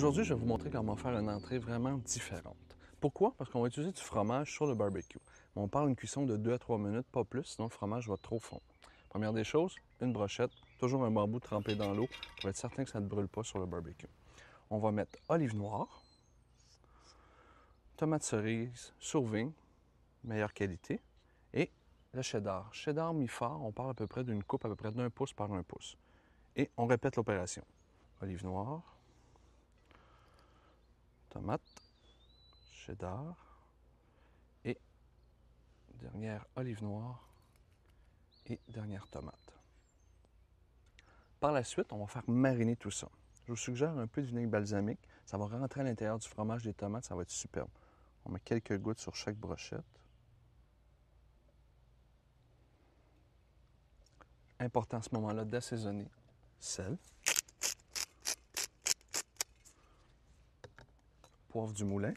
Aujourd'hui, je vais vous montrer comment faire une entrée vraiment différente. Pourquoi? Parce qu'on va utiliser du fromage sur le barbecue. On parle d'une cuisson de 2 à 3 minutes, pas plus, sinon le fromage va trop fondre. Première des choses, une brochette, toujours un bambou trempé dans l'eau pour être certain que ça ne brûle pas sur le barbecue. On va mettre olive noire, tomates cerises sur vigne, meilleure qualité, et le cheddar. Cheddar mi-fort, on parle à peu près d'une coupe à peu près d'1 pouce par 1 pouce. Et on répète l'opération. Olive noire, tomate, cheddar et dernière olive noire et dernière tomate. Par la suite, on va faire mariner tout ça. Je vous suggère un peu de vinaigre balsamique. Ça va rentrer à l'intérieur du fromage des tomates, ça va être superbe. On met quelques gouttes sur chaque brochette. Important à ce moment-là d'assaisonner. Sel, poivre du moulin.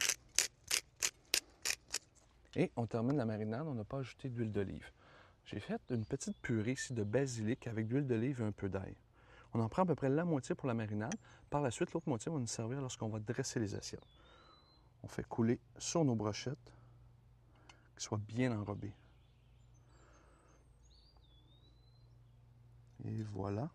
Et on termine la marinade, on n'a pas ajouté d'huile d'olive. J'ai fait une petite purée ici de basilic avec de l'huile d'olive et un peu d'ail. On en prend à peu près la moitié pour la marinade. Par la suite, l'autre moitié va nous servir lorsqu'on va dresser les assiettes. On fait couler sur nos brochettes, qu'ils soient bien enrobées. Et voilà.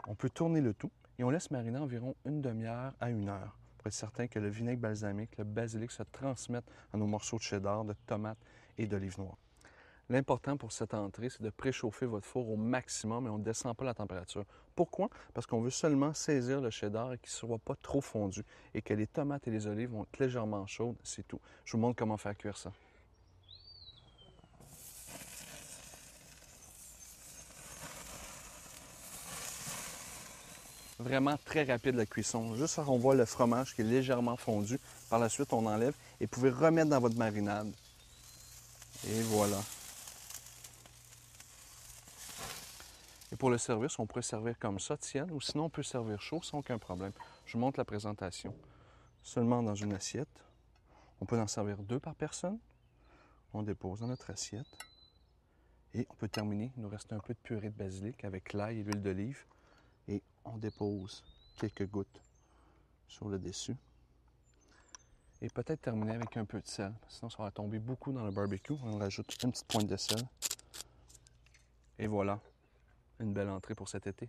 On peut tourner le tout et on laisse mariner environ une demi-heure à 1 heure pour être certain que le vinaigre balsamique, le basilic se transmettent à nos morceaux de cheddar, de tomates et d'olive noire. L'important pour cette entrée, c'est de préchauffer votre four au maximum et on ne descend pas la température. Pourquoi? Parce qu'on veut seulement saisir le cheddar et qu'il ne soit pas trop fondu et que les tomates et les olives vont être légèrement chaudes, c'est tout. Je vous montre comment faire cuire ça. Vraiment très rapide la cuisson. Juste on voit le fromage qui est légèrement fondu. Par la suite, on enlève et vous pouvez remettre dans votre marinade. Et voilà. Et pour le servir, on pourrait servir comme ça, tiède, ou sinon on peut servir chaud sans aucun problème. Je vous montre la présentation. Seulement dans une assiette. On peut en servir 2 par personne. On dépose dans notre assiette. Et on peut terminer. Il nous reste un peu de purée de basilic avec l'ail et l'huile d'olive. Et on dépose quelques gouttes sur le dessus. Et peut-être terminer avec un peu de sel. Sinon, ça va tomber beaucoup dans le barbecue. On rajoute une petite pointe de sel. Et voilà, une belle entrée pour cet été.